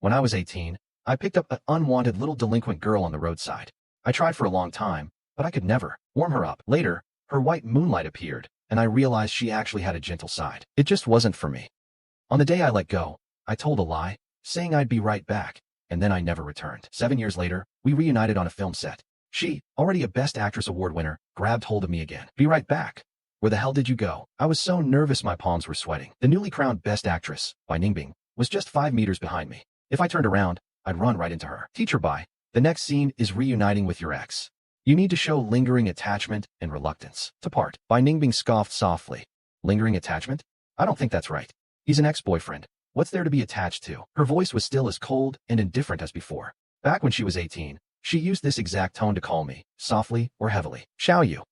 When I was 18, I picked up an unwanted little delinquent girl on the roadside. I tried for a long time, but I could never warm her up. Later, her white moonlight appeared, and I realized she actually had a gentle side. It just wasn't for me. On the day I let go, I told a lie, saying I'd be right back, and then I never returned. 7 years later, we reunited on a film set. She, already a Best Actress award winner, grabbed hold of me again. Be right back. Where the hell did you go? I was so nervous my palms were sweating. The newly crowned Best Actress, by Ningbing, was just 5 meters behind me. If I turned around, I'd run right into her. Teacher Bai, the next scene is reuniting with your ex. You need to show lingering attachment and reluctance to part. Bai Ningbing scoffed softly. Lingering attachment? I don't think that's right. He's an ex-boyfriend. What's there to be attached to? Her voice was still as cold and indifferent as before. Back when she was 18, she used this exact tone to call me, softly or heavily. Xiaoyu.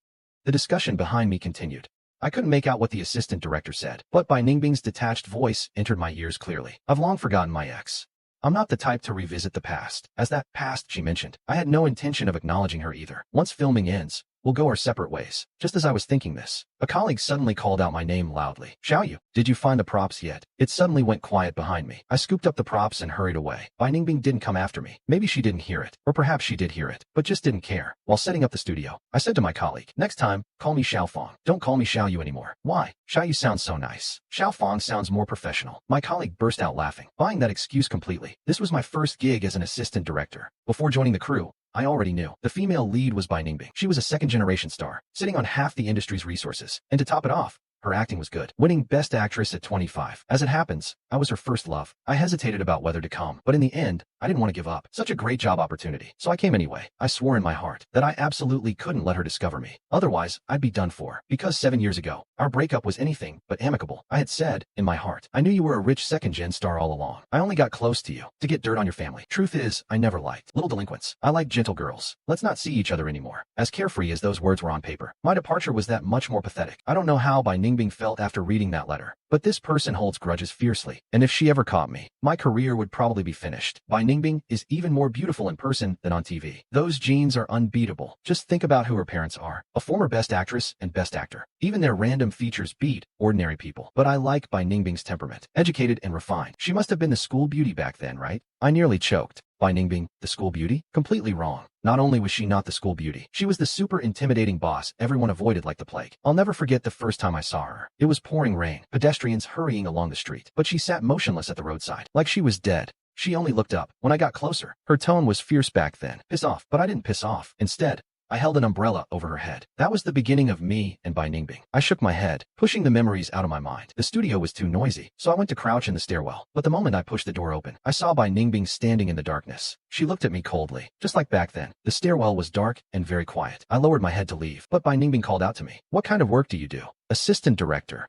The discussion behind me continued. I couldn't make out what the assistant director said, but Bai Ningbing's detached voice entered my ears clearly. I've long forgotten my ex. I'm not the type to revisit the past. As that past she mentioned, I had no intention of acknowledging her either. Once filming ends, we'll go our separate ways. Just as I was thinking this, a colleague suddenly called out my name loudly. Xiaoyu, did you find the props yet? It suddenly went quiet behind me. I scooped up the props and hurried away. Bai Ningbing didn't come after me. Maybe she didn't hear it, or perhaps she did hear it, but just didn't care. While setting up the studio, I said to my colleague, next time, call me Xiaofang. Don't call me Xiaoyu anymore. Why? Xiaoyu sounds so nice. Xiaofang sounds more professional. My colleague burst out laughing, buying that excuse completely. This was my first gig as an assistant director. Before joining the crew, I already knew. The female lead was Bai Ningbing. She was a second-generation star, sitting on half the industry's resources. And to top it off, her acting was good, winning Best Actress at 25. As it happens, I was her first love. I hesitated about whether to come, but in the end, I didn't want to give up. Such a great job opportunity. So I came anyway. I swore in my heart that I absolutely couldn't let her discover me. Otherwise, I'd be done for. Because 7 years ago, our breakup was anything but amicable. I had said, in my heart, I knew you were a rich second-gen star all along. I only got close to you to get dirt on your family. Truth is, I never liked little delinquents. I like gentle girls. Let's not see each other anymore. As carefree as those words were on paper, my departure was that much more pathetic. I don't know how Bai Ningbing felt after reading that letter, but this person holds grudges fiercely, and if she ever caught me, my career would probably be finished. Bai Ningbing is even more beautiful in person than on TV. Those genes are unbeatable. Just think about who her parents are. A former Best Actress and Best Actor. Even their random features beat ordinary people. But I like Bai Ningbing's temperament. Educated and refined. She must have been the school beauty back then, right? I nearly choked. Bai Ningbing, the school beauty? Completely wrong. Not only was she not the school beauty, she was the super intimidating boss everyone avoided like the plague. I'll never forget the first time I saw her. It was pouring rain, pedestrians hurrying along the street, but she sat motionless at the roadside, like she was dead. She only looked up. When I got closer, her tone was fierce back then. Piss off. But I didn't piss off. Instead, I held an umbrella over her head. That was the beginning of me and Bai Ningbing. I shook my head, pushing the memories out of my mind. The studio was too noisy, so I went to crouch in the stairwell. But the moment I pushed the door open, I saw Bai Ningbing standing in the darkness. She looked at me coldly. Just like back then, the stairwell was dark and very quiet. I lowered my head to leave, but Bai Ningbing called out to me. What kind of work do you do? Assistant director.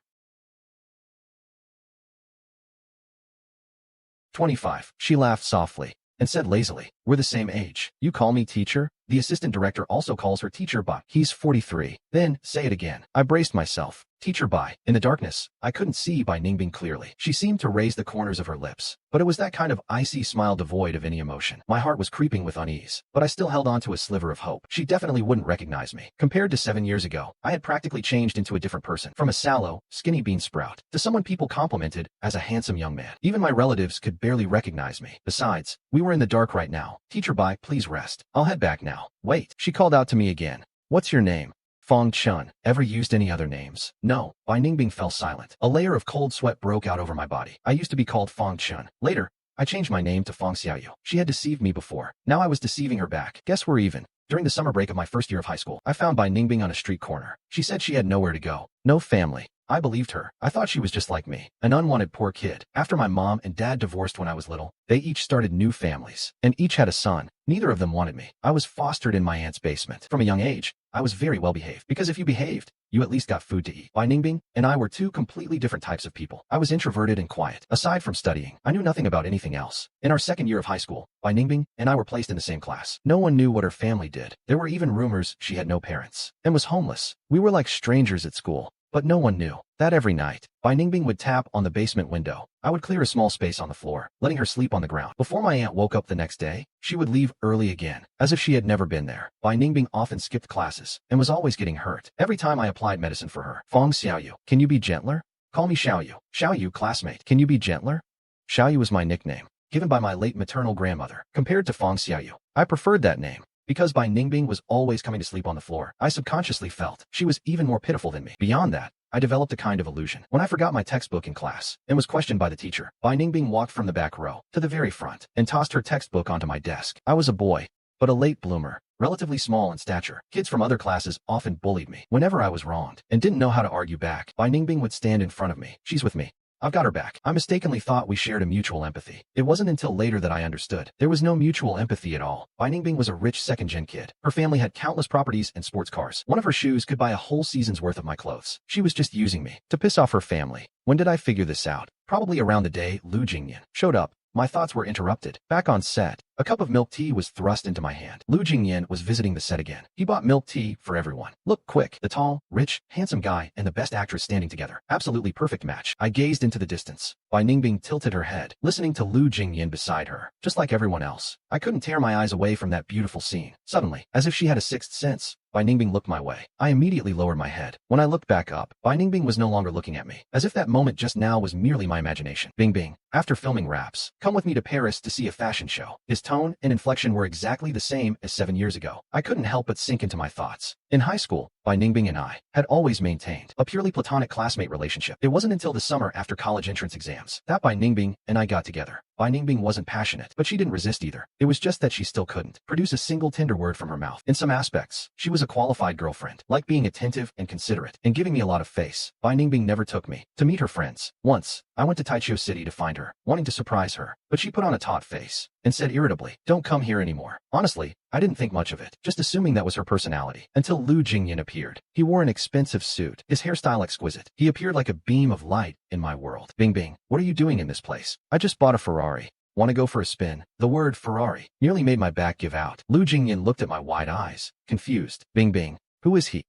25. She laughed softly and said lazily, we're the same age. You call me teacher? The assistant director also calls her Teacher Bai. He's 43. Then, say it again. I braced myself. Teacher Bai. In the darkness, I couldn't see Bai Ningbing clearly. She seemed to raise the corners of her lips, but it was that kind of icy smile devoid of any emotion. My heart was creeping with unease, but I still held on to a sliver of hope. She definitely wouldn't recognize me. Compared to 7 years ago, I had practically changed into a different person. From a sallow, skinny bean sprout, to someone people complimented as a handsome young man. Even my relatives could barely recognize me. Besides, we were in the dark right now. Teacher Bai, please rest. I'll head back now. Wait. She called out to me again. What's your name? Fong Chun. Ever used any other names? No. Bai Ningbing fell silent. A layer of cold sweat broke out over my body. I used to be called Fong Chun. Later, I changed my name to Fong Xiaoyu. She had deceived me before. Now I was deceiving her back. Guess we're even. During the summer break of my first year of high school, I found Bai Ningbing on a street corner. She said she had nowhere to go. No family. I believed her. I thought she was just like me, an unwanted poor kid. After my mom and dad divorced when I was little, they each started new families, and each had a son. Neither of them wanted me. I was fostered in my aunt's basement. From a young age, I was very well behaved, because if you behaved, you at least got food to eat. Bai Ningbing and I were two completely different types of people. I was introverted and quiet. Aside from studying, I knew nothing about anything else. In our second year of high school, Bai Ningbing and I were placed in the same class. No one knew what her family did. There were even rumors she had no parents and was homeless. We were like strangers at school, but no one knew. That every night, Bai Ningbing would tap on the basement window. I would clear a small space on the floor, letting her sleep on the ground. Before my aunt woke up the next day, she would leave early again, as if she had never been there. Bai Ningbing often skipped classes, and was always getting hurt. Every time I applied medicine for her. Fong Xiaoyu, can you be gentler? Call me Xiaoyu. Xiaoyu, classmate, can you be gentler? Xiaoyu was my nickname. given by my late maternal grandmother. Compared to Fong Xiaoyu, I preferred that name. Because Bai Ningbing was always coming to sleep on the floor, I subconsciously felt she was even more pitiful than me. Beyond that, I developed a kind of illusion. When I forgot my textbook in class and was questioned by the teacher, Bai Ningbing walked from the back row to the very front and tossed her textbook onto my desk. I was a boy, but a late bloomer, relatively small in stature. Kids from other classes often bullied me. Whenever I was wronged and didn't know how to argue back, Bai Ningbing would stand in front of me. She's with me. I've got her back. I mistakenly thought we shared a mutual empathy. It wasn't until later that I understood. There was no mutual empathy at all. Bai Ningbing was a rich second-gen kid. Her family had countless properties and sports cars. One of her shoes could buy a whole season's worth of my clothes. She was just using me to piss off her family. When did I figure this out? Probably around the day Lu Jingyan showed up. My thoughts were interrupted. Back on set, a cup of milk tea was thrust into my hand. Lu Jingyan was visiting the set again. He bought milk tea for everyone. Look quick, the tall, rich, handsome guy and the best actress standing together. Absolutely perfect match. I gazed into the distance. Bai Ningbing tilted her head, listening to Lu Jingyan beside her. Just like everyone else, I couldn't tear my eyes away from that beautiful scene. Suddenly, as if she had a sixth sense, Bai Ningbing looked my way. I immediately lowered my head. When I looked back up, Bai Ningbing was no longer looking at me, as if that moment just now was merely my imagination. Bing Bing. After filming Raps, come with me to Paris to see a fashion show. His tone and inflection were exactly the same as 7 years ago. I couldn't help but sink into my thoughts. In high school, Bai Ningbing and I had always maintained a purely platonic classmate relationship. It wasn't until the summer after college entrance exams that Bai Ningbing and I got together. Bai Ningbing wasn't passionate, but she didn't resist either. It was just that she still couldn't produce a single tender word from her mouth. In some aspects, she was a qualified girlfriend, like being attentive and considerate, and giving me a lot of face. Bai Ningbing never took me to meet her friends. Once, I went to Taichung City to find her, wanting to surprise her, but she put on a taut face and said irritably, "Don't come here anymore." Honestly, I didn't think much of it, just assuming that was her personality, until Lu Jingyan appeared. He wore an expensive suit, his hairstyle exquisite. He appeared like a beam of light in my world. Bing Bing, what are you doing in this place? I just bought a Ferrari. Want to go for a spin? The word Ferrari nearly made my back give out. Lu Jingyan looked at my wide eyes, confused. Bing Bing, who is he?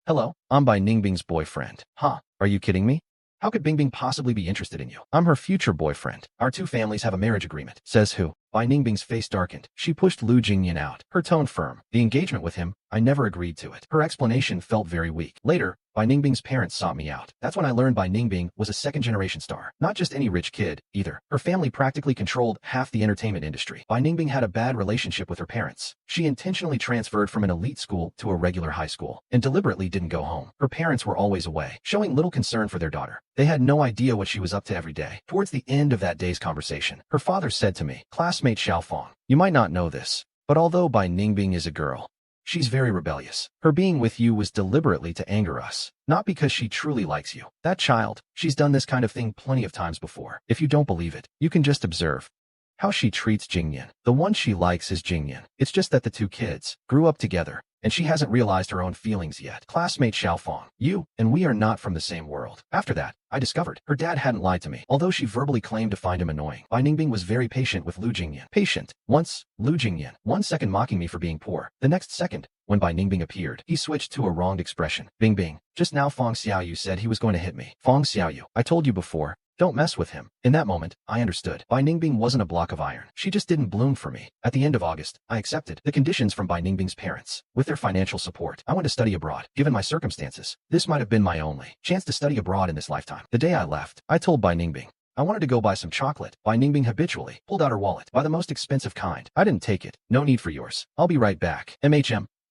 Hello, I'm Bai Ningbing's boyfriend. Huh, are you kidding me? How could Bing Bing possibly be interested in you? I'm her future boyfriend. Our two families have a marriage agreement. Says who? Bai Ningbing's face darkened. She pushed Lu Jingyan out, her tone firm. The engagement with him, I never agreed to it. Her explanation felt very weak. Later, Bai Ningbing's parents sought me out. That's when I learned Bai Ningbing was a second-generation star. Not just any rich kid, either. Her family practically controlled half the entertainment industry. Bai Ningbing had a bad relationship with her parents. She intentionally transferred from an elite school to a regular high school, and deliberately didn't go home. Her parents were always away, showing little concern for their daughter. They had no idea what she was up to every day. Towards the end of that day's conversation, her father said to me, "Classmate Xiaofang, you might not know this, but although Bai Ningbing is a girl, she's very rebellious. Her being with you was deliberately to anger us, not because she truly likes you. That child, she's done this kind of thing plenty of times before. If you don't believe it, you can just observe how she treats Jingyan. The one she likes is Jingyan. It's just that the two kids grew up together, and she hasn't realized her own feelings yet. Classmate Xiaofang, you and we are not from the same world." After that, I discovered her dad hadn't lied to me. Although she verbally claimed to find him annoying, Bai Ningbing was very patient with Lu Jingyan. Patient. Once, Lu Jingyan, 1 second mocking me for being poor. The next second, when Bai Ningbing appeared, he switched to a wronged expression. Bing Bing, just now Fong Xiaoyu said he was going to hit me. Fong Xiaoyu, I told you before, don't mess with him. In that moment, I understood. Bai Ningbing wasn't a block of iron. She just didn't bloom for me. At the end of August, I accepted the conditions from Bai Ningbing's parents. With their financial support, I went to study abroad. Given my circumstances, this might have been my only chance to study abroad in this lifetime. The day I left, I told Bai Ningbing I wanted to go buy some chocolate. Bai Ningbing habitually pulled out her wallet. Buy the most expensive kind. I didn't take it. No need for yours. I'll be right back.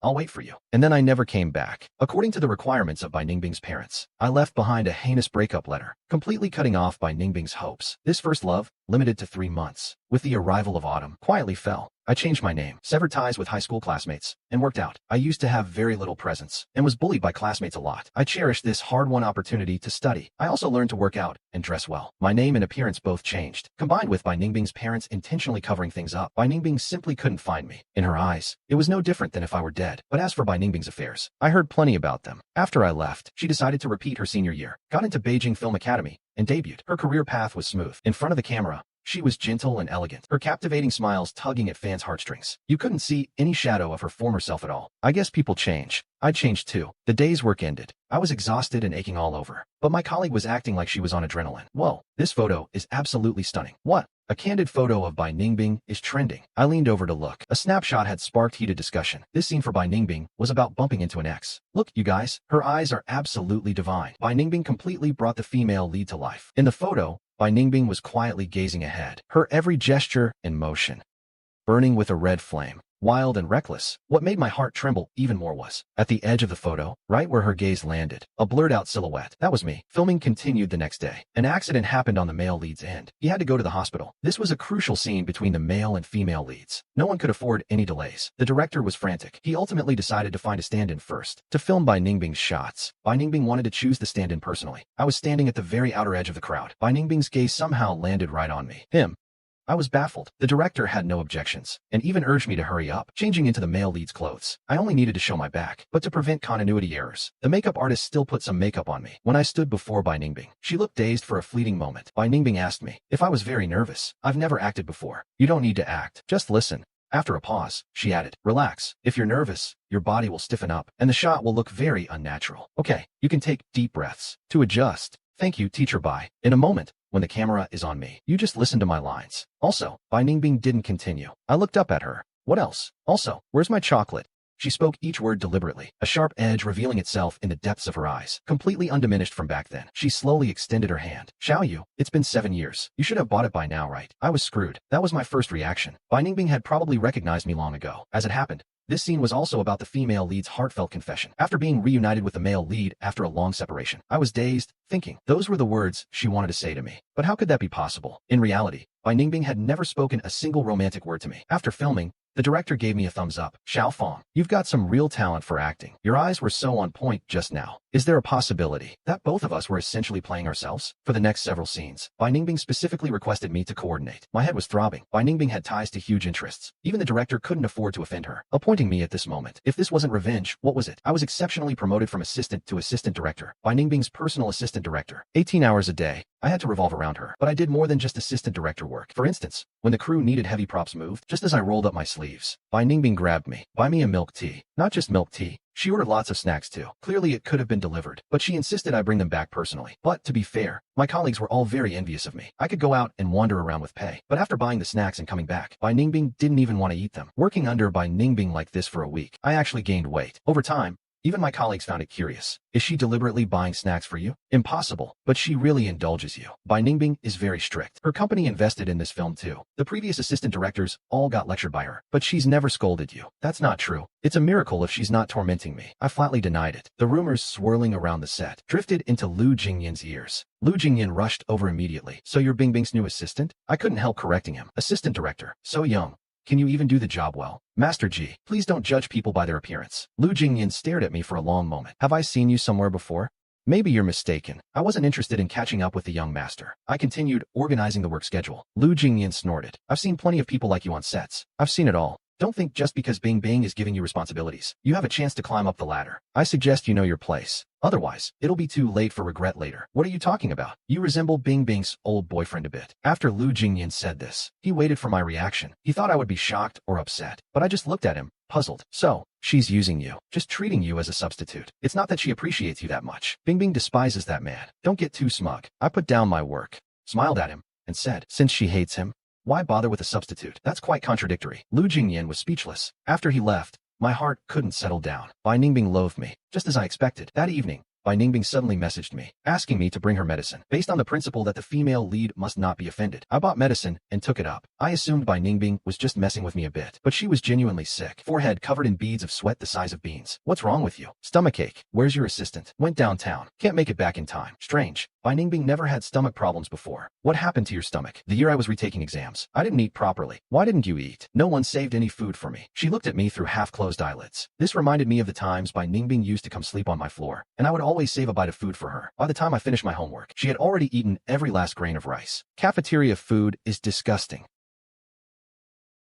I'll wait for you. And then I never came back. According to the requirements of Bai Ningbing's parents, I left behind a heinous breakup letter, completely cutting off Bai Ningbing's hopes. This first love, limited to 3 months, with the arrival of autumn, quietly fell. I changed my name, severed ties with high school classmates, and worked out. I used to have very little presence, and was bullied by classmates a lot. I cherished this hard-won opportunity to study. I also learned to work out and dress well. My name and appearance both changed. Combined with Bai Ningbing's parents intentionally covering things up, Bai Ningbing simply couldn't find me. In her eyes, it was no different than if I were dead. But as for Bai Ningbing's affairs, I heard plenty about them. After I left, she decided to repeat her senior year, got into Beijing Film Academy, and debuted. Her career path was smooth. In front of the camera, she was gentle and elegant, her captivating smiles tugging at fans' heartstrings. You couldn't see any shadow of her former self at all. I guess people change. I changed too. The day's work ended. I was exhausted and aching all over. But my colleague was acting like she was on adrenaline. Whoa, this photo is absolutely stunning. What? A candid photo of Bai Ningbing is trending. I leaned over to look. A snapshot had sparked heated discussion. This scene for Bai Ningbing was about bumping into an ex. Look, you guys, her eyes are absolutely divine. Bai Ningbing completely brought the female lead to life. In the photo, Bai Ningbing was quietly gazing ahead, her every gesture and motion burning with a red flame. Wild and reckless. What made my heart tremble even more was, at the edge of the photo, right where her gaze landed, a blurred-out silhouette. That was me. Filming continued the next day. An accident happened on the male lead's end. He had to go to the hospital. This was a crucial scene between the male and female leads. No one could afford any delays. The director was frantic. He ultimately decided to find a stand-in first, to film Bai Ningbing's shots. Bai Ningbing wanted to choose the stand-in personally. I was standing at the very outer edge of the crowd. Bai Ningbing's gaze somehow landed right on me. I was baffled. The director had no objections, and even urged me to hurry up, changing into the male lead's clothes. I only needed to show my back, but to prevent continuity errors, the makeup artist still put some makeup on me. When I stood before Bai Ningbing, she looked dazed for a fleeting moment. Bai Ningbing asked me if I was very nervous. I've never acted before. You don't need to act. Just listen. After a pause, she added, relax. If you're nervous, your body will stiffen up, and the shot will look very unnatural. Okay, you can take deep breaths to adjust. Thank you, teacher Bai. In a moment, when the camera is on me, you just listen to my lines. Also, Bai Ningbing didn't continue. I looked up at her. What else? Also, where's my chocolate? She spoke each word deliberately, a sharp edge revealing itself in the depths of her eyes, completely undiminished from back then. She slowly extended her hand. Xiaoyu, it's been 7 years. You should have bought it by now, right? I was screwed. That was my first reaction. Bai Ningbing had probably recognized me long ago. As it happened, this scene was also about the female lead's heartfelt confession. After being reunited with the male lead after a long separation, I was dazed, thinking, those were the words she wanted to say to me. But how could that be possible? In reality, Bai Ningbing had never spoken a single romantic word to me. After filming, the director gave me a thumbs up. Xiao Fong, you've got some real talent for acting. Your eyes were so on point just now. Is there a possibility that both of us were essentially playing ourselves? For the next several scenes, Bai Ningbing specifically requested me to coordinate. My head was throbbing. Bai Ningbing had ties to huge interests. Even the director couldn't afford to offend her, appointing me at this moment. If this wasn't revenge, what was it? I was exceptionally promoted from assistant to assistant director. Bai Ningbing's personal assistant director. 18 hours a day. I had to revolve around her, but I did more than just assistant director work. For instance, when the crew needed heavy props moved, just as I rolled up my sleeves, Bai Ningbing grabbed me. Buy me a milk tea. Not just milk tea. She ordered lots of snacks too. Clearly it could have been delivered, but she insisted I bring them back personally. But to be fair, my colleagues were all very envious of me. I could go out and wander around with pay, but after buying the snacks and coming back, Bai Ningbing didn't even want to eat them. Working under Bai Ningbing like this for a week, I actually gained weight. Over time, even my colleagues found it curious. Is she deliberately buying snacks for you? Impossible, but she really indulges you. Bai Ningbing is very strict. Her company invested in this film too. The previous assistant directors all got lectured by her, but she's never scolded you. That's not true. It's a miracle if she's not tormenting me. I flatly denied it. The rumors swirling around the set drifted into Lu Jingyan's ears. Lu Jingyan rushed over immediately. So you're Bingbing's new assistant? I couldn't help correcting him. Assistant director. So young. Can you even do the job well? Master Ji, please don't judge people by their appearance. Lu Jingyan stared at me for a long moment. Have I seen you somewhere before? Maybe you're mistaken. I wasn't interested in catching up with the young master. I continued organizing the work schedule. Lu Jingyan snorted. I've seen plenty of people like you on sets. I've seen it all. Don't think just because Bing Bing is giving you responsibilities, you have a chance to climb up the ladder. I suggest you know your place. Otherwise, it'll be too late for regret later. What are you talking about? You resemble Bing Bing's old boyfriend a bit. After Lu Jingyan said this, he waited for my reaction. He thought I would be shocked or upset, but I just looked at him, puzzled. So, she's using you, just treating you as a substitute. It's not that she appreciates you that much. Bing Bing despises that man. Don't get too smug. I put down my work, smiled at him, and said, since she hates him, why bother with a substitute? That's quite contradictory. Lu Jingyan was speechless. After he left, my heart couldn't settle down. Bai Ningbing loathed me, just as I expected. That evening, Bai Ningbing suddenly messaged me, asking me to bring her medicine, based on the principle that the female lead must not be offended. I bought medicine and took it up. I assumed Bai Ningbing was just messing with me a bit, but she was genuinely sick, forehead covered in beads of sweat the size of beans. What's wrong with you? Stomachache. Where's your assistant? Went downtown. Can't make it back in time. Strange. Bai Ningbing never had stomach problems before. What happened to your stomach? The year I was retaking exams, I didn't eat properly. Why didn't you eat? No one saved any food for me. She looked at me through half-closed eyelids. This reminded me of the times Bai Ningbing used to come sleep on my floor, and I would always save a bite of food for her. By the time I finished my homework, she had already eaten every last grain of rice. Cafeteria food is disgusting.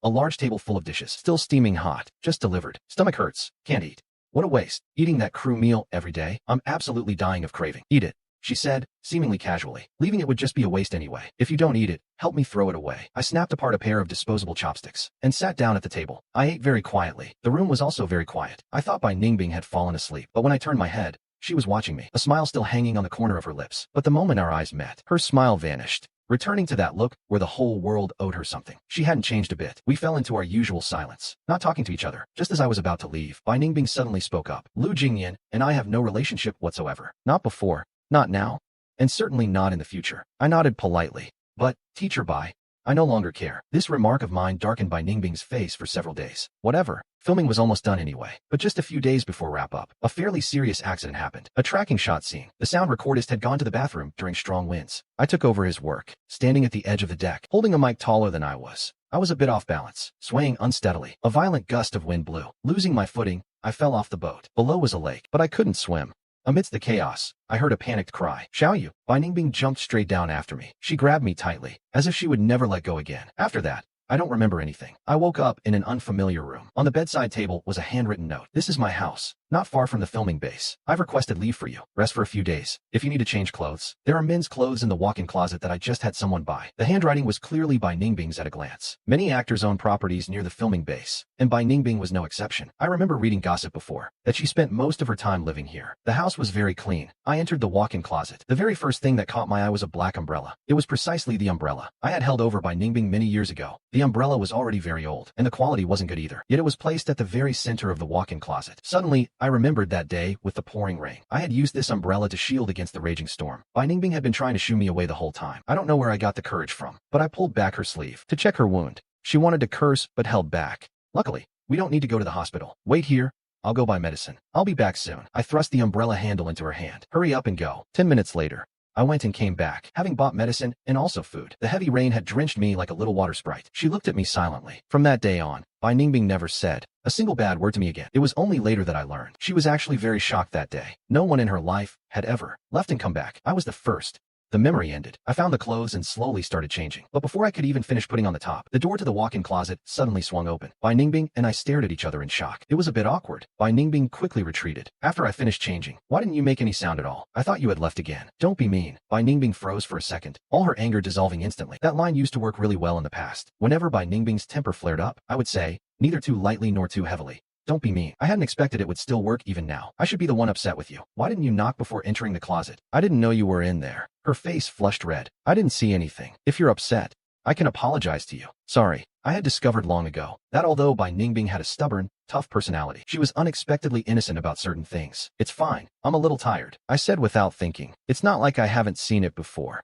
A large table full of dishes, still steaming hot, just delivered. Stomach hurts. Can't eat. What a waste. Eating that crew meal every day? I'm absolutely dying of craving. Eat it, she said, seemingly casually. Leaving it would just be a waste anyway. If you don't eat it, help me throw it away. I snapped apart a pair of disposable chopsticks and sat down at the table. I ate very quietly. The room was also very quiet. I thought Bai Ningbing had fallen asleep, but when I turned my head, she was watching me, a smile still hanging on the corner of her lips. But the moment our eyes met, her smile vanished, returning to that look where the whole world owed her something. She hadn't changed a bit. We fell into our usual silence, not talking to each other. Just as I was about to leave, Bai Ningbing suddenly spoke up. Lu Jingyan and I have no relationship whatsoever. Not before. Not now. and certainly not in the future. I nodded politely. But, teacher, bye. I no longer care. This remark of mine darkened Bai Ningbing's face for several days. Whatever. Filming was almost done anyway. But just a few days before wrap-up, a fairly serious accident happened. A tracking shot scene. The sound recordist had gone to the bathroom during strong winds. I took over his work, standing at the edge of the deck, holding a mic taller than I was. I was a bit off balance, swaying unsteadily. A violent gust of wind blew. Losing my footing, I fell off the boat. Below was a lake, but I couldn't swim. Amidst the chaos, I heard a panicked cry. Xiaoyu. Bai Ningbing jumped straight down after me. She grabbed me tightly, as if she would never let go again. After that, I don't remember anything. I woke up in an unfamiliar room. On the bedside table was a handwritten note. This is my house, not far from the filming base. I've requested leave for you. Rest for a few days. If you need to change clothes, there are men's clothes in the walk-in closet that I just had someone buy. The handwriting was clearly Bai Ningbing's at a glance. Many actors own properties near the filming base, and Bai Ningbing was no exception. I remember reading gossip before, that she spent most of her time living here. The house was very clean. I entered the walk-in closet. The very first thing that caught my eye was a black umbrella. It was precisely the umbrella I had held over Bai Ningbing many years ago. The umbrella was already very old, and the quality wasn't good either. Yet it was placed at the very center of the walk-in closet. Suddenly, I remembered that day with the pouring rain. I had used this umbrella to shield against the raging storm. Bai Ningbing had been trying to shoo me away the whole time. I don't know where I got the courage from, but I pulled back her sleeve to check her wound. She wanted to curse, but held back. Luckily, we don't need to go to the hospital. Wait here. I'll go buy medicine. I'll be back soon. I thrust the umbrella handle into her hand. Hurry up and go. 10 minutes later, I went and came back, having bought medicine and also food. The heavy rain had drenched me like a little water sprite. She looked at me silently. From that day on, Bai Ningbing never said a single bad word to me again. It was only later that I learned. She was actually very shocked that day. No one in her life had ever left and come back. I was the first. The memory ended. I found the clothes and slowly started changing. But before I could even finish putting on the top, the door to the walk-in closet suddenly swung open. Bai Ningbing and I stared at each other in shock. It was a bit awkward. Bai Ningbing quickly retreated. After I finished changing, why didn't you make any sound at all? I thought you had left again. Don't be mean. Bai Ningbing froze for a second, all her anger dissolving instantly. That line used to work really well in the past. Whenever Bai Ningbing's temper flared up, I would say, neither too lightly nor too heavily. Don't be mean. I hadn't expected it would still work even now. I should be the one upset with you. Why didn't you knock before entering the closet? I didn't know you were in there. Her face flushed red. I didn't see anything. If you're upset, I can apologize to you. Sorry. I had discovered long ago that although Bai Ningbing had a stubborn, tough personality, she was unexpectedly innocent about certain things. It's fine. I'm a little tired, I said without thinking. It's not like I haven't seen it before.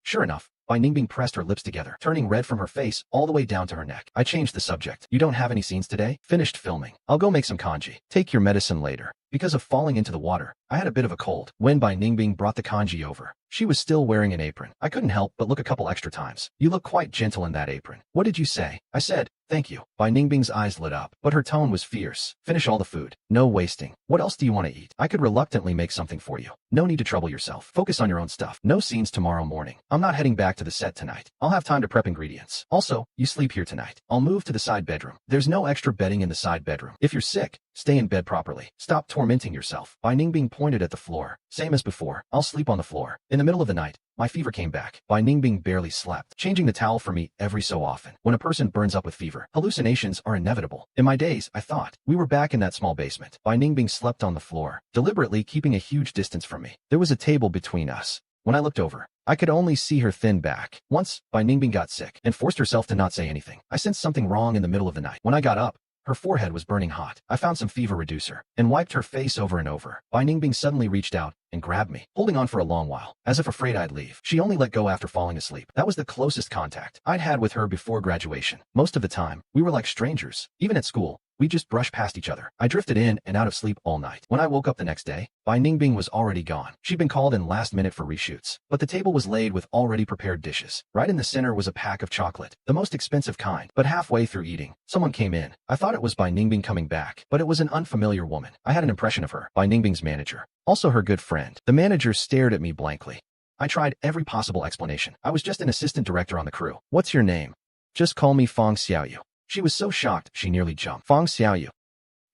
Sure enough, Bai Ningbing pressed her lips together, turning red from her face all the way down to her neck. I changed the subject. You don't have any scenes today? Finished filming. I'll go make some kanji. Take your medicine later. Because of falling into the water, I had a bit of a cold. When Bai Ningbing brought the kanji over, she was still wearing an apron. I couldn't help but look a couple extra times. You look quite gentle in that apron. What did you say? I said, thank you. Bai Ningbing's eyes lit up, but her tone was fierce. Finish all the food. No wasting. What else do you want to eat? I could reluctantly make something for you. No need to trouble yourself. Focus on your own stuff. No scenes tomorrow morning. I'm not heading back to the set tonight. I'll have time to prep ingredients. Also, you sleep here tonight. I'll move to the side bedroom. There's no extra bedding in the side bedroom. If you're sick, stay in bed properly. Stop tormenting yourself. Bai Ningbing pointed at the floor. Same as before. I'll sleep on the floor. In the middle of the night, my fever came back. Bai Ningbing barely slept, changing the towel for me every so often. When a person burns up with fever, hallucinations are inevitable. In my days, I thought, we were back in that small basement. Bai Ningbing slept on the floor, deliberately keeping a huge distance from me. There was a table between us. When I looked over, I could only see her thin back. Once, Bai Ningbing got sick and forced herself to not say anything. I sensed something wrong in the middle of the night. When I got up, her forehead was burning hot. I found some fever reducer and wiped her face over and over. Bai Ningbing suddenly reached out and grabbed me, holding on for a long while, as if afraid I'd leave. She only let go after falling asleep. That was the closest contact I'd had with her before graduation. Most of the time, we were like strangers. Even at school, we just brushed past each other. I drifted in and out of sleep all night. When I woke up the next day, Bai Ningbing was already gone. She'd been called in last minute for reshoots, but the table was laid with already prepared dishes. Right in the center was a pack of chocolate, the most expensive kind. But halfway through eating, someone came in. I thought it was Bai Ningbing coming back, but it was an unfamiliar woman. I had an impression of her, Bai Ningbing's manager, also her good friend. The manager stared at me blankly. I tried every possible explanation. I was just an assistant director on the crew. What's your name? Just call me Fang Xiaoyu. She was so shocked, she nearly jumped. Fang Xiaoyu.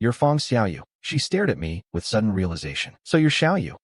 You're Fang Xiaoyu. She stared at me with sudden realization. So you're Xiaoyu.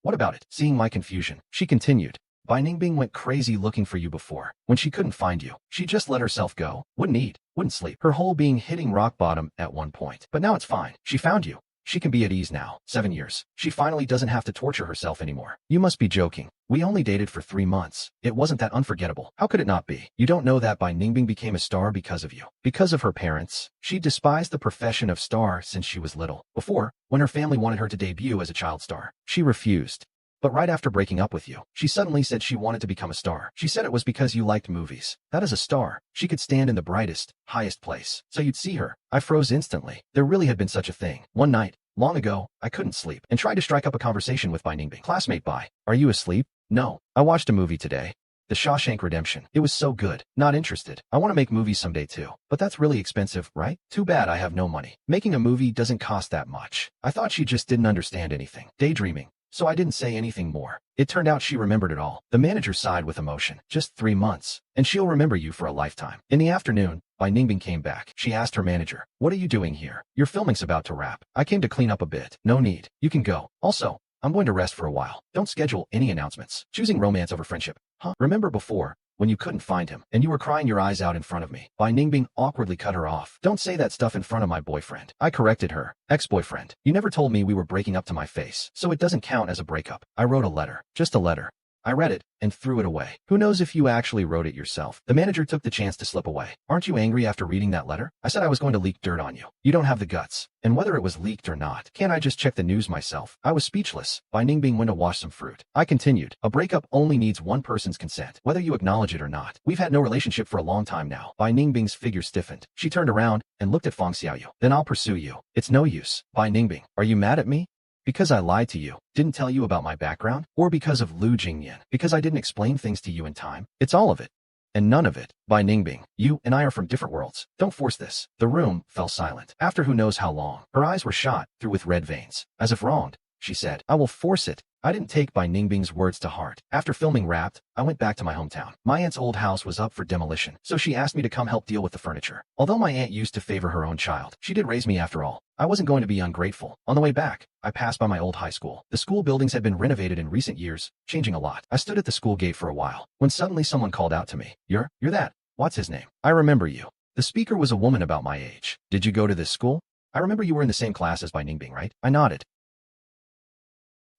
What about it? Seeing my confusion, she continued. Bai Ningbing went crazy looking for you before. When she couldn't find you, she just let herself go. Wouldn't eat, wouldn't sleep. Her whole being hitting rock bottom at one point. But now it's fine. She found you. She can be at ease now. 7 years. She finally doesn't have to torture herself anymore. You must be joking. We only dated for 3 months. It wasn't that unforgettable. How could it not be? You don't know that Bai Ningbing became a star because of you. Because of her parents. She despised the profession of star since she was little. Before, when her family wanted her to debut as a child star, she refused. But right after breaking up with you, she suddenly said she wanted to become a star. She said it was because you liked movies. That is a star. She could stand in the brightest, highest place. So you'd see her. I froze instantly. There really had been such a thing. One night, long ago, I couldn't sleep and tried to strike up a conversation with Bai Ningbing. Classmate Bai, are you asleep? No. I watched a movie today. The Shawshank Redemption. It was so good. Not interested. I want to make movies someday too. But that's really expensive, right? Too bad I have no money. Making a movie doesn't cost that much. I thought she just didn't understand anything. Daydreaming. So I didn't say anything more. It turned out she remembered it all. The manager sighed with emotion. Just 3 months. And she'll remember you for a lifetime. In the afternoon, Bai Ningbing came back. She asked her manager, "What are you doing here? Your filming's about to wrap. I came to clean up a bit." "No need. You can go. Also, I'm going to rest for a while. Don't schedule any announcements." Choosing romance over friendship. Huh? Remember before, when you couldn't find him, and you were crying your eyes out in front of me? Bai Ningbing awkwardly cut her off. "Don't say that stuff in front of my boyfriend." I corrected her. "Ex-boyfriend. You never told me we were breaking up to my face, so it doesn't count as a breakup." I wrote a letter. Just a letter. I read it, and threw it away. Who knows if you actually wrote it yourself? The manager took the chance to slip away. "Aren't you angry after reading that letter? I said I was going to leak dirt on you. You don't have the guts. And whether it was leaked or not, can't I just check the news myself?" I was speechless. Bai Ningbing went to wash some fruit. I continued. "A breakup only needs one person's consent, whether you acknowledge it or not. We've had no relationship for a long time now." Bai Ningbing's figure stiffened. She turned around and looked at Feng Xiaoyu. "Then I'll pursue you. It's no use." "Bai Ningbing, are you mad at me? Because I lied to you, didn't tell you about my background? Or because of Lu Jingyan? Because I didn't explain things to you in time? It's all of it. And none of it." Bai Ningbing, "You and I are from different worlds. Don't force this." The room fell silent. After who knows how long, her eyes were shot through with red veins. "As if wronged," she said, "I will force it." I didn't take Bai Ningbing's words to heart. After filming wrapped, I went back to my hometown. My aunt's old house was up for demolition, so she asked me to come help deal with the furniture. Although my aunt used to favor her own child, she did raise me after all. I wasn't going to be ungrateful. On the way back, I passed by my old high school. The school buildings had been renovated in recent years, changing a lot. I stood at the school gate for a while, when suddenly someone called out to me. You're that. What's his name?" "I remember you." The speaker was a woman about my age. "Did you go to this school? I remember you were in the same class as Bai Ningbing, right?" I nodded.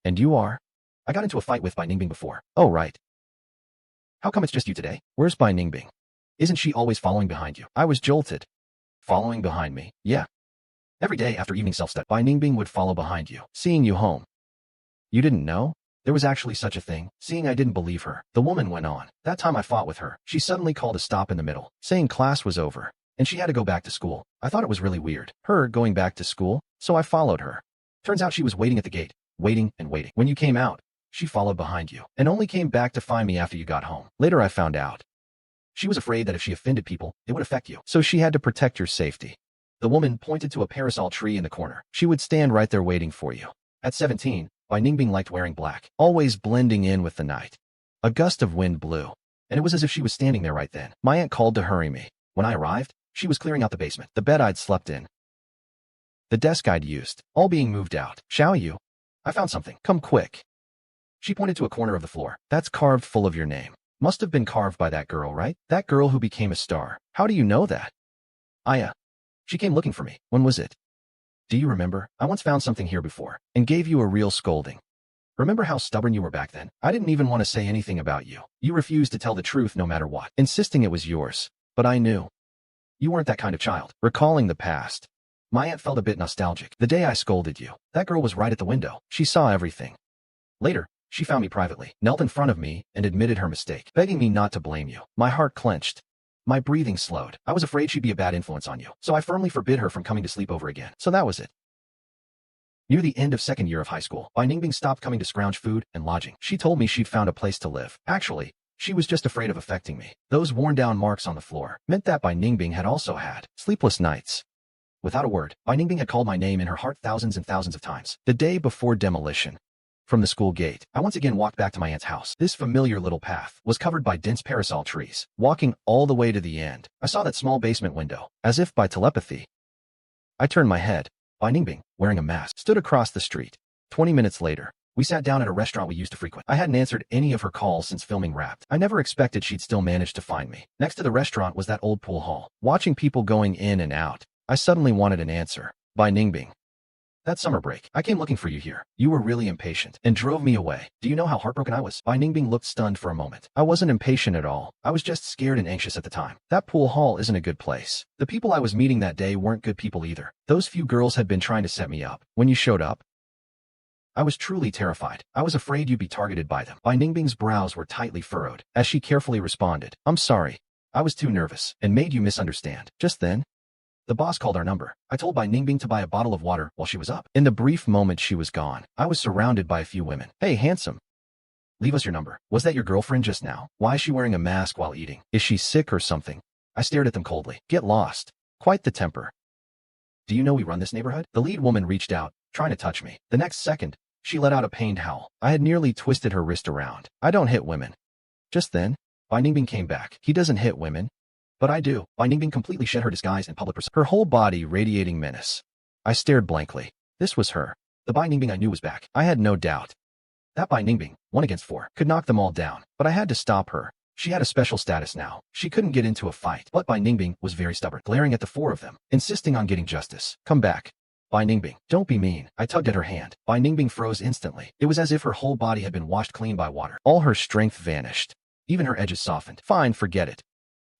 "And you are?" "I got into a fight with Bai Ningbing before." "Oh, right. How come it's just you today?" "Where's Bai Ningbing? Isn't she always following behind you?" I was jolted. "Following behind me?" "Yeah. Every day after evening self-study, Bai Ningbing would follow behind you, seeing you home." "You didn't know? There was actually such a thing." Seeing I didn't believe her, the woman went on. "That time I fought with her, she suddenly called a stop in the middle, saying class was over, and she had to go back to school. I thought it was really weird, her going back to school, so I followed her. Turns out she was waiting at the gate, waiting and waiting. When you came out, she followed behind you, and only came back to find me after you got home. Later I found out. She was afraid that if she offended people, it would affect you, so she had to protect your safety." The woman pointed to a parasol tree in the corner. "She would stand right there waiting for you." At 17, Bai Ningbing liked wearing black, always blending in with the night. A gust of wind blew, and it was as if she was standing there right then. My aunt called to hurry me. When I arrived, she was clearing out the basement, the bed I'd slept in, the desk I'd used, all being moved out. "Xiaoyu, I found something. Come quick." She pointed to a corner of the floor. "That's carved full of your name. Must have been carved by that girl, right? That girl who became a star. How do you know that?" "Aya. She came looking for me." "When was it?" "Do you remember? I once found something here before, and gave you a real scolding. Remember how stubborn you were back then? I didn't even want to say anything about you. You refused to tell the truth no matter what, insisting it was yours. But I knew. You weren't that kind of child." Recalling the past, my aunt felt a bit nostalgic. "The day I scolded you, that girl was right at the window. She saw everything. Later, she found me privately, knelt in front of me, and admitted her mistake, begging me not to blame you." My heart clenched. My breathing slowed. I was afraid she'd be a bad influence on you, so I firmly forbid her from coming to sleep over again. So that was it. Near the end of second year of high school, Bai Ningbing stopped coming to scrounge food and lodging. She told me she'd found a place to live. Actually, she was just afraid of affecting me. Those worn-down marks on the floor meant that Bai Ningbing had also had sleepless nights. Without a word, Bai Ningbing had called my name in her heart thousands and thousands of times. The day before demolition, from the school gate, I once again walked back to my aunt's house. This familiar little path was covered by dense parasol trees. Walking all the way to the end, I saw that small basement window. As if by telepathy, I turned my head. Bai Ningbing, wearing a mask, stood across the street. 20 minutes later, we sat down at a restaurant we used to frequent. I hadn't answered any of her calls since filming wrapped. I never expected she'd still manage to find me. Next to the restaurant was that old pool hall. Watching people going in and out, I suddenly wanted an answer. Bai Ningbing. That summer break, I came looking for you here. You were really impatient and drove me away. Do you know how heartbroken I was? Bai Ningbing looked stunned for a moment. I wasn't impatient at all. I was just scared and anxious at the time. That pool hall isn't a good place. The people I was meeting that day weren't good people either. Those few girls had been trying to set me up. When you showed up, I was truly terrified. I was afraid you'd be targeted by them. Bai Ningbing's brows were tightly furrowed as she carefully responded. I'm sorry. I was too nervous and made you misunderstand. Just then, the boss called our number. I told Bai Ningbing to buy a bottle of water while she was up. In the brief moment she was gone, I was surrounded by a few women. Hey, handsome. Leave us your number. Was that your girlfriend just now? Why is she wearing a mask while eating? Is she sick or something? I stared at them coldly. Get lost. Quite the temper. Do you know we run this neighborhood? The lead woman reached out, trying to touch me. The next second, she let out a pained howl. I had nearly twisted her wrist around. I don't hit women. Just then, Bai Ningbing came back. He doesn't hit women. But I do. Bai Ningbing completely shed her disguise in public persona, her whole body radiating menace. I stared blankly. This was her. The Bai Ningbing I knew was back. I had no doubt. That Bai Ningbing, 1 against 4, could knock them all down. But I had to stop her. She had a special status now. She couldn't get into a fight. But Bai Ningbing was very stubborn, glaring at the 4 of them, insisting on getting justice. Come back. Bai Ningbing, don't be mean. I tugged at her hand. Bai Ningbing froze instantly. It was as if her whole body had been washed clean by water. All her strength vanished. Even her edges softened. Fine, forget it.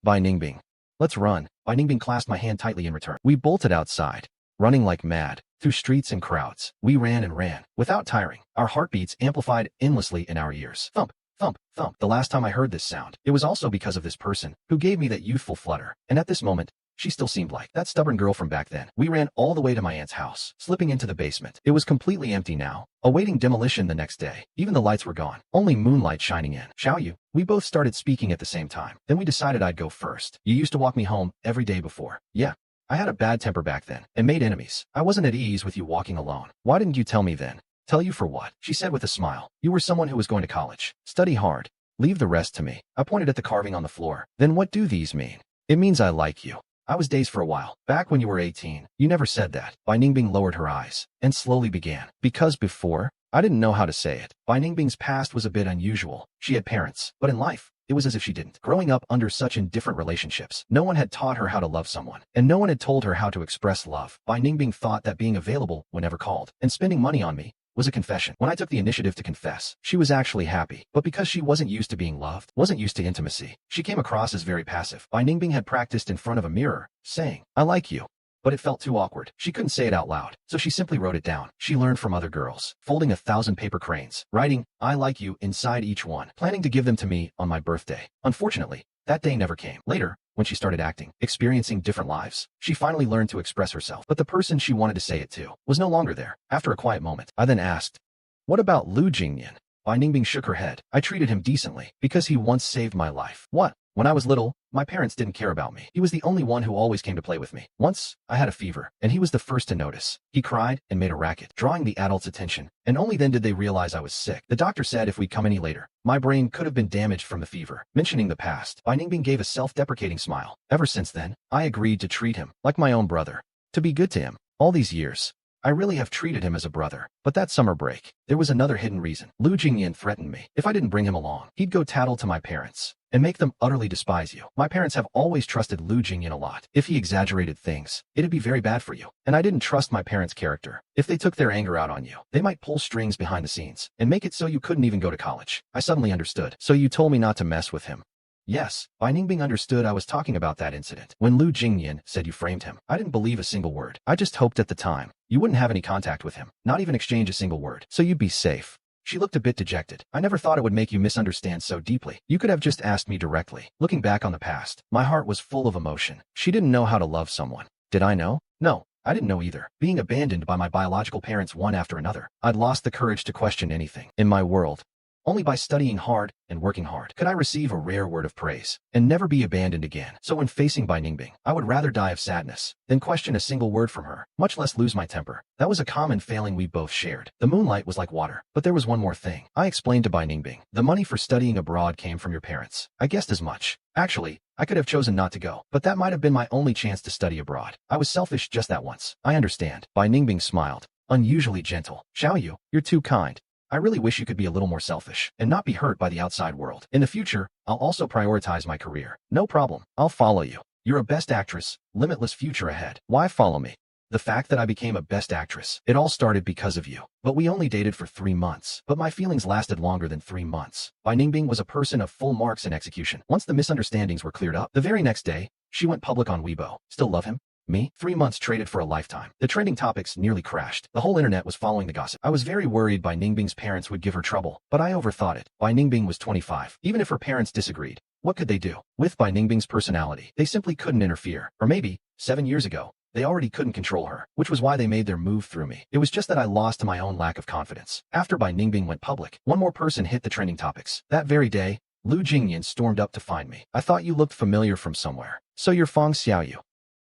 Bai Ningbing. Let's run. Bai Ningbing clasped my hand tightly in return. We bolted outside, running like mad, through streets and crowds. We ran and ran, without tiring. Our heartbeats amplified endlessly in our ears. Thump, thump, thump. The last time I heard this sound, it was also because of this person, who gave me that youthful flutter. And at this moment, she still seemed like that stubborn girl from back then. We ran all the way to my aunt's house, slipping into the basement. It was completely empty now, awaiting demolition the next day. Even the lights were gone, only moonlight shining in. Shall you? We both started speaking at the same time. Then we decided I'd go first. You used to walk me home every day before. Yeah. I had a bad temper back then, and made enemies. I wasn't at ease with you walking alone. Why didn't you tell me then? Tell you for what? She said with a smile. You were someone who was going to college. Study hard. Leave the rest to me. I pointed at the carving on the floor. Then what do these mean? It means I like you. I was dazed for a while. Back when you were 18, you never said that. Bai Ningbing lowered her eyes, and slowly began. Because before, I didn't know how to say it. Bai Ningbing's past was a bit unusual. She had parents, but in life, it was as if she didn't. Growing up under such indifferent relationships, no one had taught her how to love someone, and no one had told her how to express love. Bai Ningbing thought that being available whenever called, and spending money on me, was a confession. When I took the initiative to confess, she was actually happy. But because she wasn't used to being loved, wasn't used to intimacy, she came across as very passive. Bai Ningbing had practiced in front of a mirror, saying, I like you. But it felt too awkward. She couldn't say it out loud, so she simply wrote it down. She learned from other girls, folding 1,000 paper cranes, writing, I like you inside each one, planning to give them to me on my birthday. Unfortunately, that day never came. Later, when she started acting, experiencing different lives, she finally learned to express herself. But the person she wanted to say it to was no longer there. After a quiet moment, I then asked, what about Lu Jingyan? Bai Ningbing shook her head. I treated him decently, because he once saved my life. What? When I was little, my parents didn't care about me. He was the only one who always came to play with me. Once, I had a fever, and he was the first to notice. He cried and made a racket, drawing the adults' attention, and only then did they realize I was sick. The doctor said if we'd come any later, my brain could have been damaged from the fever. Mentioning the past, Bai Ningbing gave a self-deprecating smile. Ever since then, I agreed to treat him like my own brother, to be good to him. All these years, I really have treated him as a brother. But that summer break, there was another hidden reason. Lu Jingyan threatened me. If I didn't bring him along, he'd go tattle to my parents and make them utterly despise you. My parents have always trusted Lu Jingyan a lot. If he exaggerated things, it'd be very bad for you. And I didn't trust my parents' character. If they took their anger out on you, they might pull strings behind the scenes and make it so you couldn't even go to college. I suddenly understood. So you told me not to mess with him. Yes, Bai Ningbing understood I was talking about that incident. When Lu Jingyan said you framed him, I didn't believe a single word. I just hoped at the time you wouldn't have any contact with him, not even exchange a single word, so you'd be safe. She looked a bit dejected. I never thought it would make you misunderstand so deeply. You could have just asked me directly. Looking back on the past, my heart was full of emotion. She didn't know how to love someone. Did I know? No, I didn't know either. Being abandoned by my biological parents one after another, I'd lost the courage to question anything. In my world, only by studying hard and working hard could I receive a rare word of praise and never be abandoned again. So when facing Bai Ningbing, I would rather die of sadness than question a single word from her, much less lose my temper. That was a common failing we both shared. The moonlight was like water, but there was one more thing. I explained to Bai Ningbing, the money for studying abroad came from your parents. I guessed as much. Actually, I could have chosen not to go, but that might have been my only chance to study abroad. I was selfish just that once. I understand. Bai Ningbing smiled, unusually gentle. Xiao Yu, you're too kind. I really wish you could be a little more selfish and not be hurt by the outside world. In the future, I'll also prioritize my career. No problem. I'll follow you. You're a best actress, limitless future ahead. Why follow me? The fact that I became a best actress, it all started because of you. But we only dated for 3 months. But my feelings lasted longer than 3 months. Bai Ningbing was a person of full marks and execution. Once the misunderstandings were cleared up, the very next day, she went public on Weibo. Still love him? Me? 3 months traded for a lifetime. The trending topics nearly crashed. The whole internet was following the gossip. I was very worried Bai Ningbing's parents would give her trouble, but I overthought it. Bai Ningbing was 25. Even if her parents disagreed, what could they do? With Bai Ningbing's personality, they simply couldn't interfere. Or maybe, 7 years ago, they already couldn't control her, which was why they made their move through me. It was just that I lost to my own lack of confidence. After Bai Ningbing went public, one more person hit the trending topics. That very day, Lu Jingyan stormed up to find me. I thought you looked familiar from somewhere. So you're Fong Xiaoyu.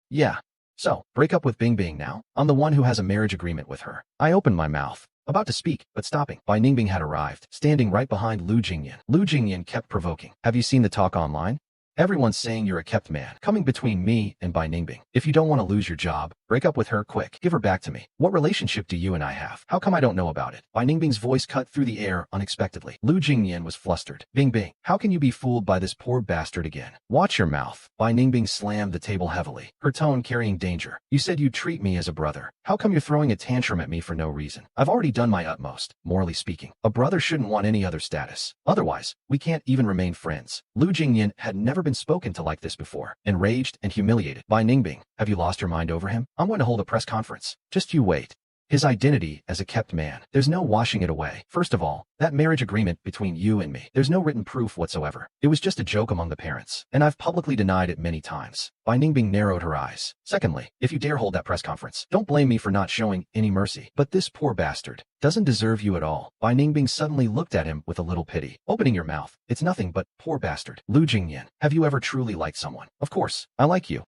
Yeah. So, break up with Bing Bing now? I'm the one who has a marriage agreement with her. I opened my mouth, about to speak, but stopping. Bai Ningbing had arrived, standing right behind Lu Jingyan. Lu Jingyan kept provoking. Have you seen the talk online? Everyone's saying you're a kept man, coming between me and Bai Ningbing. If you don't want to lose your job, break up with her quick. Give her back to me. What relationship do you and I have? How come I don't know about it? Bai Ningbing's voice cut through the air unexpectedly. Lu Jingyan was flustered. Bing Bing, how can you be fooled by this poor bastard again? Watch your mouth. Bai Ningbing slammed the table heavily, her tone carrying danger. You said you'd treat me as a brother. How come you're throwing a tantrum at me for no reason? I've already done my utmost, morally speaking. A brother shouldn't want any other status. Otherwise, we can't even remain friends. Lu Jingyan had never been spoken to like this before. Enraged and humiliated. Bai Ningbing, have you lost your mind over him? I'm going to hold a press conference. Just you wait. His identity as a kept man. There's no washing it away. First of all, that marriage agreement between you and me. There's no written proof whatsoever. It was just a joke among the parents, and I've publicly denied it many times. Bai Ningbing narrowed her eyes. Secondly, if you dare hold that press conference, don't blame me for not showing any mercy. But this poor bastard doesn't deserve you at all. Bai Ningbing suddenly looked at him with a little pity. Opening your mouth. It's nothing but poor bastard. Lu Jingyan, have you ever truly liked someone? Of course, I like you.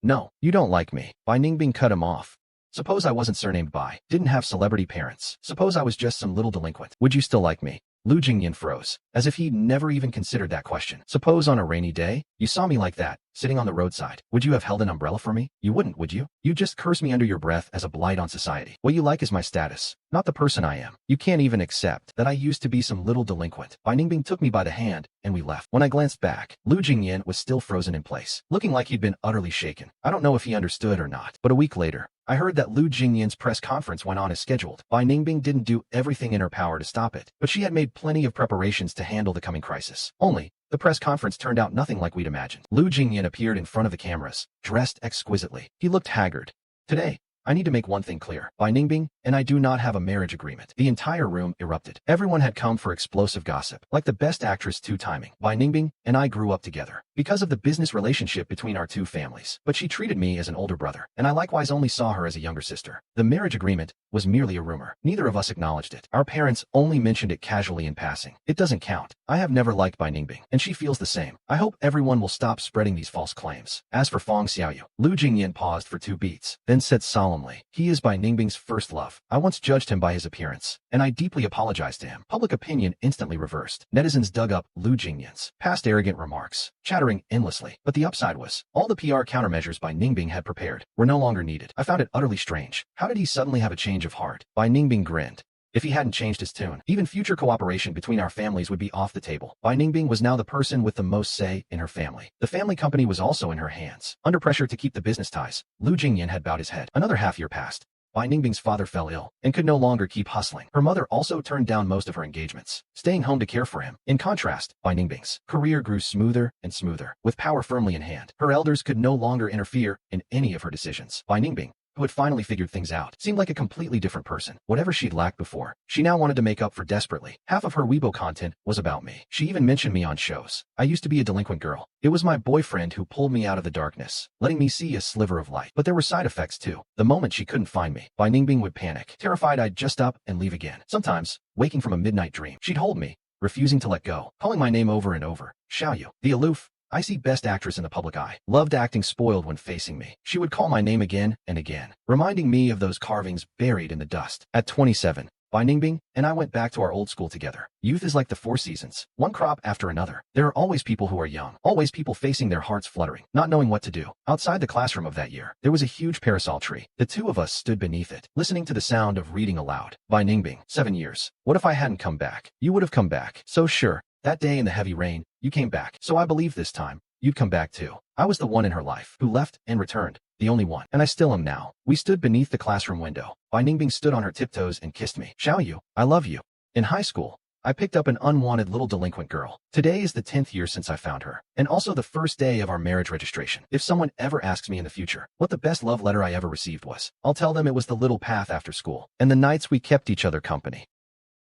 No, you don't like me. Bai Ningbing cut him off. Suppose I wasn't surnamed Bai, didn't have celebrity parents. Suppose I was just some little delinquent. Would you still like me? Lu Jingyan froze, as if he'd never even considered that question. Suppose on a rainy day, you saw me like that, sitting on the roadside. Would you have held an umbrella for me? You wouldn't, would you? You'd just curse me under your breath as a blight on society. What you like is my status, not the person I am. You can't even accept that I used to be some little delinquent. Bai Ningbing took me by the hand, and we left. When I glanced back, Lu Jingyan was still frozen in place, looking like he'd been utterly shaken. I don't know if he understood or not, but a week later, I heard that Lu Jingyan's press conference went on as scheduled. Bai Ningbing didn't do everything in her power to stop it, but she had made plenty of preparations to handle the coming crisis. Only, the press conference turned out nothing like we'd imagined. Lu Jingyan appeared in front of the cameras, dressed exquisitely. He looked haggard. Today, I need to make one thing clear. Bai Ningbing and I do not have a marriage agreement. The entire room erupted. Everyone had come for explosive gossip, like the best actress two-timing. Bai Ningbing and I grew up together because of the business relationship between our two families. But she treated me as an older brother, and I likewise only saw her as a younger sister. The marriage agreement was merely a rumor. Neither of us acknowledged it. Our parents only mentioned it casually in passing. It doesn't count. I have never liked Bai Ningbing, and she feels the same. I hope everyone will stop spreading these false claims. As for Fong Xiaoyu, Lu Jingyan paused for 2 beats, then said solemnly, he is Bai Ningbing's first love. I once judged him by his appearance, and I deeply apologized to him. Public opinion instantly reversed. Netizens dug up Lu Jingyan's past arrogant remarks, chattering endlessly. But the upside was, all the PR countermeasures Bai Ningbing had prepared were no longer needed. I found it utterly strange. How did he suddenly have a change of heart? Bai Ningbing grinned. If he hadn't changed his tune, even future cooperation between our families would be off the table. Bai Ningbing was now the person with the most say in her family. The family company was also in her hands. Under pressure to keep the business ties, Lu Jingyan had bowed his head. Another half-year passed. Bai Ningbing's father fell ill and could no longer keep hustling. Her mother also turned down most of her engagements, staying home to care for him. In contrast, Bai Ningbing's career grew smoother and smoother, with power firmly in hand. Her elders could no longer interfere in any of her decisions. Bai Ningbing, who had finally figured things out, seemed like a completely different person. Whatever she'd lacked before, she now wanted to make up for desperately. Half of her Weibo content was about me. She even mentioned me on shows. I used to be a delinquent girl. It was my boyfriend who pulled me out of the darkness, letting me see a sliver of light. But there were side effects too. The moment she couldn't find me, Bai Ningbing would panic, terrified I'd just up and leave again. Sometimes, waking from a midnight dream, she'd hold me, refusing to let go, calling my name over and over. Xiaoyu, the aloof, icy best actress in the public eye, loved acting spoiled when facing me. She would call my name again and again, reminding me of those carvings buried in the dust. At 27, Bai Ningbing and I went back to our old school together. Youth is like the 4 seasons, one crop after another. There are always people who are young, always people facing their hearts fluttering, not knowing what to do. Outside the classroom of that year, there was a huge parasol tree. The two of us stood beneath it, listening to the sound of reading aloud. Bai Ningbing, 7 years. What if I hadn't come back? You would have come back. So sure, that day in the heavy rain, you came back. So I believe this time, you'd come back too. I was the one in her life who left and returned, the only one. And I still am now. We stood beneath the classroom window. Bai Ningbing stood on her tiptoes and kissed me. Xiaoyu, I love you. In high school, I picked up an unwanted little delinquent girl. Today is the 10th year since I found her, and also the first day of our marriage registration. If someone ever asks me in the future what the best love letter I ever received was, I'll tell them it was the little path after school and the nights we kept each other company.